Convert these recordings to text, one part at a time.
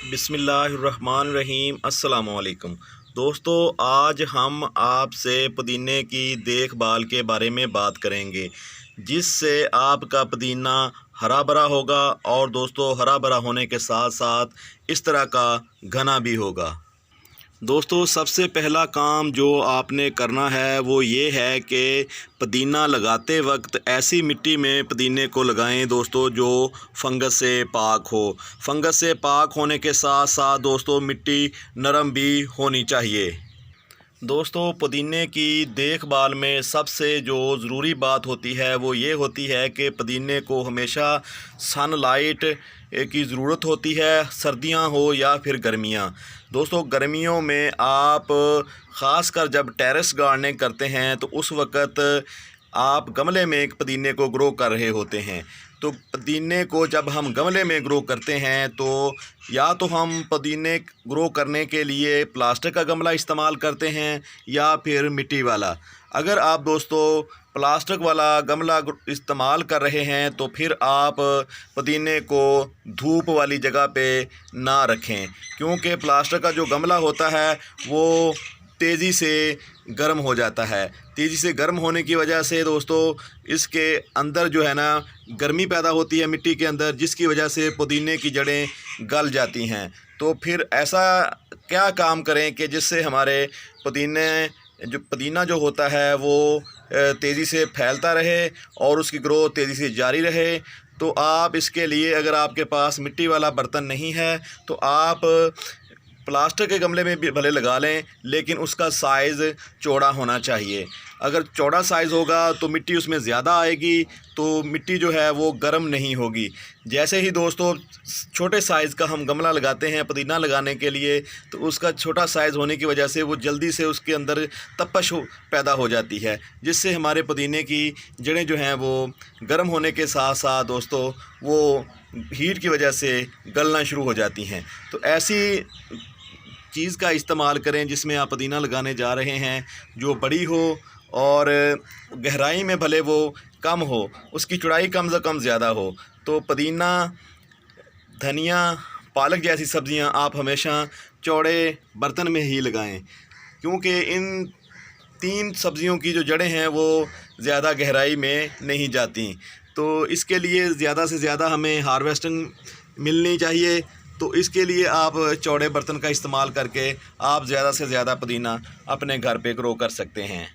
बिस्मिल्लाहिर्रहमानिर्रहीम अस्सलाम वालेकुम दोस्तों, आज हम आपसे पुदीने की देखभाल के बारे में बात करेंगे जिससे आपका पुदीना हरा भरा होगा और दोस्तों हरा भरा होने के साथ साथ इस तरह का घना भी होगा। दोस्तों सबसे पहला काम जो आपने करना है वो ये है कि पुदीना लगाते वक्त ऐसी मिट्टी में पुदीने को लगाएं दोस्तों जो फंगस से पाक हो। फंगस से पाक होने के साथ साथ दोस्तों मिट्टी नरम भी होनी चाहिए। दोस्तों पुदीने की देखभाल में सबसे जो ज़रूरी बात होती है वो ये होती है कि पुदीने को हमेशा सनलाइट की ज़रूरत होती है, सर्दियां हो या फिर गर्मियां। दोस्तों गर्मियों में आप ख़ासकर जब टेरेस गार्डनिंग करते हैं तो उस वक़्त आप गमले में एक पुदीने को ग्रो कर रहे होते हैं। तो पुदीने को जब हम गमले में ग्रो करते हैं तो या तो हम पुदीने ग्रो करने के लिए प्लास्टिक का गमला इस्तेमाल करते हैं या फिर मिट्टी वाला। अगर आप दोस्तों प्लास्टिक वाला गमला इस्तेमाल कर रहे हैं तो फिर आप पुदीने को धूप वाली जगह पे ना रखें, क्योंकि प्लास्टिक का जो गमला होता है वो तेज़ी से गर्म हो जाता है। तेज़ी से गर्म होने की वजह से दोस्तों इसके अंदर जो है ना गर्मी पैदा होती है मिट्टी के अंदर, जिसकी वजह से पुदीने की जड़ें गल जाती हैं। तो फिर ऐसा क्या काम करें कि जिससे हमारे पुदीना जो होता है वो तेज़ी से फैलता रहे और उसकी ग्रोथ तेज़ी से जारी रहे। तो आप इसके लिए अगर आपके पास मिट्टी वाला बर्तन नहीं है तो आप प्लास्टिक के गमले में भी भले लगा लें, लेकिन उसका साइज़ चौड़ा होना चाहिए। अगर चौड़ा साइज़ होगा तो मिट्टी उसमें ज़्यादा आएगी, तो मिट्टी जो है वो गर्म नहीं होगी। जैसे ही दोस्तों छोटे साइज़ का हम गमला लगाते हैं पुदीना लगाने के लिए तो उसका छोटा साइज़ होने की वजह से वो जल्दी से उसके अंदर तपश पैदा हो जाती है, जिससे हमारे पुदीने की जड़ें जो हैं वो गर्म होने के साथ साथ दोस्तों वो हीट की वजह से गलना शुरू हो जाती हैं। तो ऐसी चीज़ का इस्तेमाल करें जिसमें आप पुदीना लगाने जा रहे हैं जो बड़ी हो और गहराई में भले वो कम हो, उसकी चौड़ाई कम से कम ज़्यादा हो। तो पुदीना, धनिया, पालक जैसी सब्ज़ियां आप हमेशा चौड़े बर्तन में ही लगाएं, क्योंकि इन तीन सब्ज़ियों की जो जड़ें हैं वो ज़्यादा गहराई में नहीं जाती। तो इसके लिए ज़्यादा से ज़्यादा हमें हार्वेस्टिंग मिलनी चाहिए। तो इसके लिए आप चौड़े बर्तन का इस्तेमाल करके आप ज़्यादा से ज़्यादा पुदीना अपने घर पे ग्रो कर सकते हैं।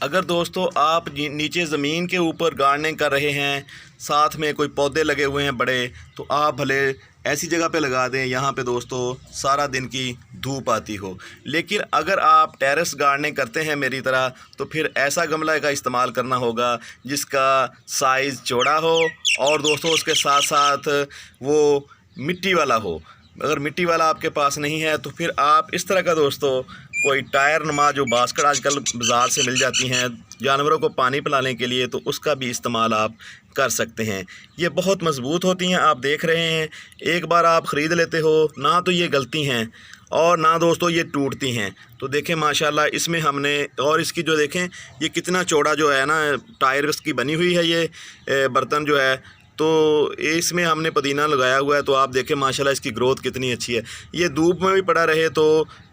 अगर दोस्तों आप नीचे ज़मीन के ऊपर गार्डनिंग कर रहे हैं, साथ में कोई पौधे लगे हुए हैं बड़े, तो आप भले ऐसी जगह पे लगा दें यहाँ पे दोस्तों सारा दिन की धूप आती हो। लेकिन अगर आप टेरेस गार्डनिंग करते हैं मेरी तरह, तो फिर ऐसा गमला का इस्तेमाल करना होगा जिसका साइज़ चौड़ा हो और दोस्तों उसके साथ साथ वो मिट्टी वाला हो। अगर मिट्टी वाला आपके पास नहीं है तो फिर आप इस तरह का दोस्तों कोई टायर नुमा जो बास्केट आजकल बाज़ार से मिल जाती हैं जानवरों को पानी पिलाने के लिए, तो उसका भी इस्तेमाल आप कर सकते हैं। ये बहुत मज़बूत होती हैं, आप देख रहे हैं। एक बार आप ख़रीद लेते हो ना तो ये गलती हैं और ना दोस्तों ये टूटती हैं। तो देखें माशाल्लाह इसमें हमने, और इसकी जो देखें ये कितना चौड़ा जो है ना टायर इसकी बनी हुई है ये बर्तन जो है, तो इसमें हमने पुदीना लगाया हुआ है। तो आप देखें माशाल्लाह इसकी ग्रोथ कितनी अच्छी है। ये धूप में भी पड़ा रहे तो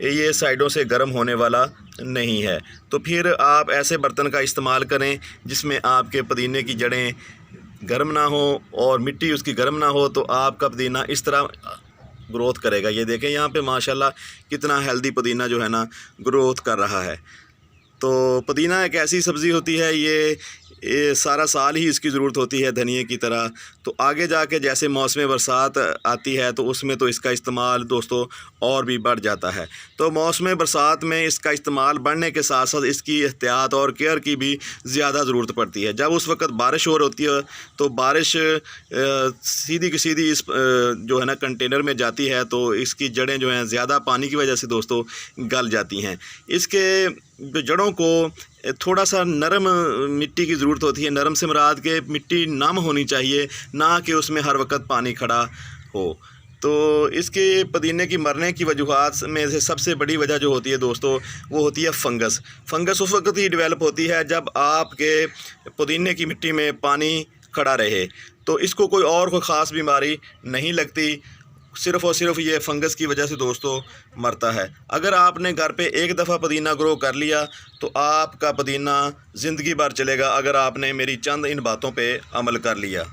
ये साइडों से गर्म होने वाला नहीं है। तो फिर आप ऐसे बर्तन का इस्तेमाल करें जिसमें आपके पुदीने की जड़ें गर्म ना हो और मिट्टी उसकी गर्म ना हो, तो आपका पुदीना इस तरह ग्रोथ करेगा। ये देखें यहाँ पे माशाल्लाह कितना हेल्दी पुदीना जो है ना ग्रोथ कर रहा है। तो पुदीना एक ऐसी सब्ज़ी होती है, ये सारा साल ही इसकी ज़रूरत होती है धनिए की तरह। तो आगे जाके जैसे मौसम बरसात आती है तो उसमें तो इसका इस्तेमाल दोस्तों और भी बढ़ जाता है। तो मौसम बरसात में इसका इस्तेमाल बढ़ने के साथ साथ इसकी एहतियात और केयर की भी ज़्यादा ज़रूरत पड़ती है। जब उस वक़्त बारिश हो रही होती है तो बारिश सीधी की सीधी इस जो है ना कंटेनर में जाती है, तो इसकी जड़ें जो हैं ज़्यादा पानी की वजह से दोस्तों गल जाती हैं। इसके जड़ों को थोड़ा सा नरम मिट्टी की ज़रूरत होती है। नरम से मुराद के मिट्टी नम होनी चाहिए, ना कि उसमें हर वक्त पानी खड़ा हो। तो इसके पुदीने की मरने की वजूहात में से सबसे बड़ी वजह जो होती है दोस्तों वो होती है फंगस। फंगस उस वक्त ही डेवलप होती है जब आपके पुदीने की मिट्टी में पानी खड़ा रहे। तो इसको कोई ख़ास बीमारी नहीं लगती सिर्फ़ और सिर्फ ये फंगस की वजह से दोस्तों मरता है। अगर आपने घर पे एक दफ़ा पुदीना ग्रो कर लिया तो आपका पुदीना ज़िंदगी भर चलेगा, अगर आपने मेरी चंद इन बातों पे अमल कर लिया।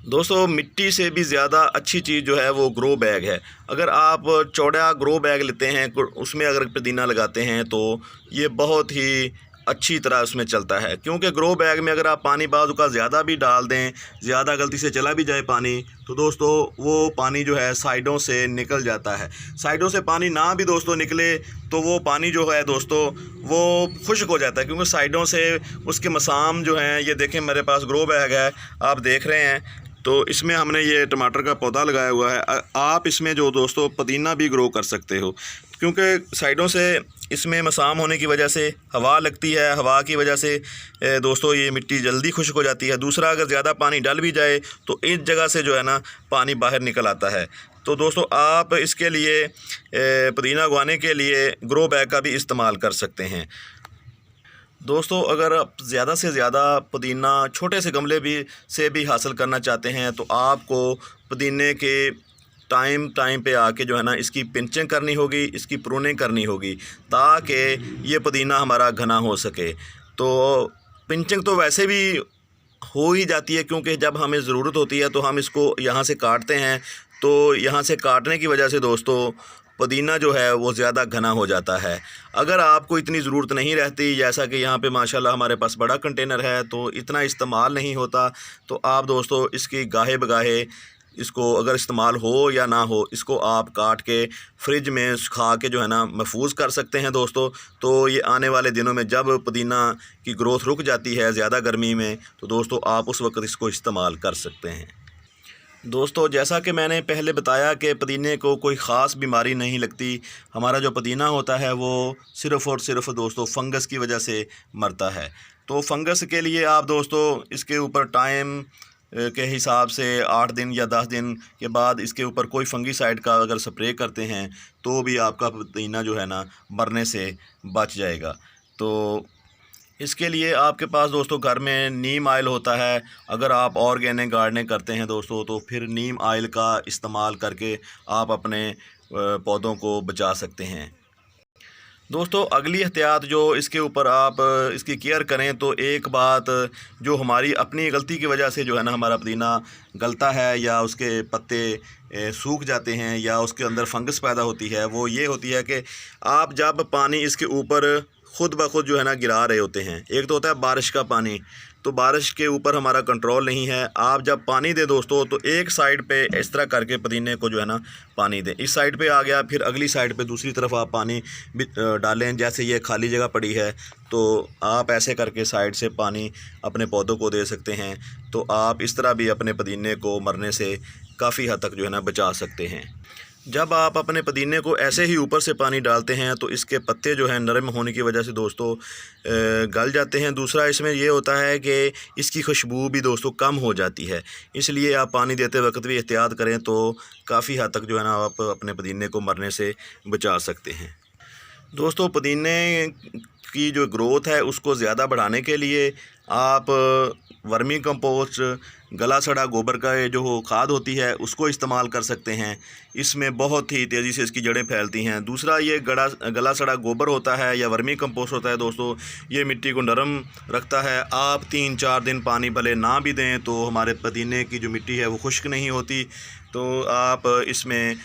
दोस्तों मिट्टी से भी ज़्यादा अच्छी चीज़ जो है वो ग्रो बैग है। अगर आप चौड़ा ग्रो बैग लेते हैं, उसमें अगर पुदीना लगाते हैं तो ये बहुत ही अच्छी तरह उसमें चलता है, क्योंकि ग्रो बैग में अगर आप पानी बाज़ का ज़्यादा भी डाल दें, ज़्यादा गलती से चला भी जाए पानी, तो दोस्तों वो पानी जो है साइडों से निकल जाता है। साइडों से पानी ना भी दोस्तों निकले तो वो पानी जो है दोस्तों वो खुश्क हो जाता है, क्योंकि साइडों से उसके मसाम जो हैं, ये देखें मेरे पास ग्रो बैग है, आप देख रहे हैं, तो इसमें हमने ये टमाटर का पौधा लगाया हुआ है। आप इसमें जो दोस्तों पुदीना भी ग्रो कर सकते हो, क्योंकि साइडों से इसमें मसाम होने की वजह से हवा लगती है, हवा की वजह से दोस्तों ये मिट्टी जल्दी खुश्क हो जाती है। दूसरा, अगर ज़्यादा पानी डल भी जाए तो इस जगह से जो है ना पानी बाहर निकल आता है। तो दोस्तों आप इसके लिए पुदीना उगाने के लिए ग्रो बैग का भी इस्तेमाल कर सकते हैं। दोस्तों अगर आप ज़्यादा से ज़्यादा पुदीना छोटे से गमले भी हासिल करना चाहते हैं तो आपको पुदीने के टाइम पे आके जो है ना इसकी पिंचिंग करनी होगी, इसकी प्रूनिंग करनी होगी, ताकि ये पुदीना हमारा घना हो सके। तो पिंचिंग तो वैसे भी हो ही जाती है, क्योंकि जब हमें ज़रूरत होती है तो हम इसको यहाँ से काटते हैं, तो यहाँ से काटने की वजह से दोस्तों पुदीना जो है वो ज़्यादा घना हो जाता है। अगर आपको इतनी ज़रूरत नहीं रहती, जैसा कि यहाँ पे माशाल्लाह हमारे पास बड़ा कंटेनर है तो इतना इस्तेमाल नहीं होता, तो आप दोस्तों इसकी गाहे बगाहे इसको अगर इस्तेमाल हो या ना हो, इसको आप काट के फ्रिज में सुखा के जो है ना महफूज कर सकते हैं दोस्तों। तो ये आने वाले दिनों में जब पुदीना की ग्रोथ रुक जाती है ज़्यादा गर्मी में, तो दोस्तों आप उस वक्त इसको इस्तेमाल कर सकते हैं। दोस्तों जैसा कि मैंने पहले बताया कि पुदीने को कोई ख़ास बीमारी नहीं लगती। हमारा जो पुदीना होता है वो सिर्फ़ और सिर्फ दोस्तों फंगस की वजह से मरता है। तो फंगस के लिए आप दोस्तों इसके ऊपर टाइम के हिसाब से 8 दिन या 10 दिन के बाद इसके ऊपर कोई फंगीसाइड का अगर स्प्रे करते हैं तो भी आपका पुदीना जो है ना मरने से बच जाएगा। तो इसके लिए आपके पास दोस्तों घर में नीम ऑयल होता है। अगर आप ऑर्गेनिक गार्डनिंग करते हैं दोस्तों तो फिर नीम ऑयल का इस्तेमाल करके आप अपने पौधों को बचा सकते हैं। दोस्तों अगली एहतियात जो इसके ऊपर आप इसकी केयर करें, तो एक बात जो हमारी अपनी गलती की वजह से जो है ना हमारा पुदीना गलता है या उसके पत्ते सूख जाते हैं या उसके अंदर फंगस पैदा होती है, वो ये होती है कि आप जब पानी इसके ऊपर खुद ब खुद जो है ना गिरा रहे होते हैं। एक तो होता है बारिश का पानी, तो बारिश के ऊपर हमारा कंट्रोल नहीं है। आप जब पानी दें दोस्तों तो एक साइड पे इस तरह करके पुदीने को जो है ना पानी दें। इस साइड पे आ गया, फिर अगली साइड पे दूसरी तरफ आप पानी भी डालें। जैसे ये खाली जगह पड़ी है तो आप ऐसे करके साइड से पानी अपने पौधों को दे सकते हैं। तो आप इस तरह भी अपने पुदीने को मरने से काफ़ी हद तक जो है ना बचा सकते हैं। जब आप अपने पुदीने को ऐसे ही ऊपर से पानी डालते हैं तो इसके पत्ते जो हैं नरम होने की वजह से दोस्तों गल जाते हैं। दूसरा इसमें ये होता है कि इसकी खुशबू भी दोस्तों कम हो जाती है, इसलिए आप पानी देते वक्त भी एहतियात करें तो काफ़ी हद तक जो है ना आप अपने पुदीने को मरने से बचा सकते हैं। दोस्तों पुदीने की जो ग्रोथ है उसको ज़्यादा बढ़ाने के लिए आप वर्मी कंपोस्ट, गला सड़ा गोबर का ये जो खाद होती है उसको इस्तेमाल कर सकते हैं। इसमें बहुत ही तेज़ी से इसकी जड़ें फैलती हैं। दूसरा ये गला सड़ा गोबर होता है या वर्मी कंपोस्ट होता है दोस्तों, ये मिट्टी को नरम रखता है। आप 3-4 दिन पानी भले ना भी दें तो हमारे पुदीने की जो मिट्टी है वो खुश्क नहीं होती। तो आप इसमें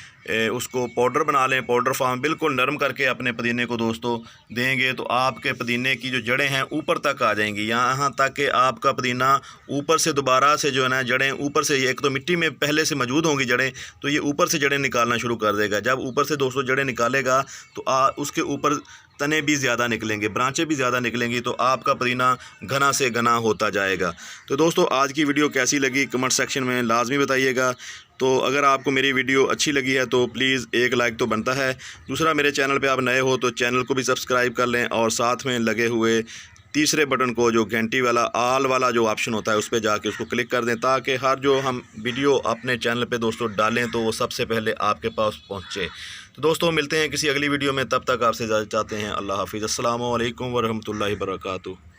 उसको पाउडर बना लें, पाउडर फॉर्म बिल्कुल नरम करके अपने पुदीने को दोस्तों देंगे तो आपके पुदीने की जो जड़ें हैं ऊपर तक आ जाएंगी, यहाँ तक कि आपका पुदीना ऊपर से दोबारा से जो है ना जड़ें ऊपर से, एक तो मिट्टी में पहले से मौजूद होंगी जड़ें, तो ये ऊपर से जड़ें निकालना शुरू कर देगा। जब ऊपर से दोस्तों जड़ें निकालेगा तो उसके ऊपर तने भी ज़्यादा निकलेंगे, ब्रांचें भी ज़्यादा निकलेंगी, तो आपका पुदीना घना से घना होता जाएगा। तो दोस्तों आज की वीडियो कैसी लगी कमेंट सेक्शन में लाजमी बताइएगा। तो अगर आपको मेरी वीडियो अच्छी लगी है तो प्लीज़ एक लाइक तो बनता है। दूसरा, मेरे चैनल पे आप नए हो तो चैनल को भी सब्सक्राइब कर लें और साथ में लगे हुए तीसरे बटन को, जो घंटी वाला आल वाला जो ऑप्शन होता है, उस पर जाके उसको क्लिक कर दें ताकि हर जो हम वीडियो अपने चैनल पे दोस्तों डालें तो वो सबसे पहले आपके पास पहुँचे। तो दोस्तों मिलते हैं किसी अगली वीडियो में, तब तक आपसे इजाज़त चाहते हैं। अल्लाह हाफिज़। अस्सलामु अलैकुम वरहमतुल्लाहि वबरकातुहू।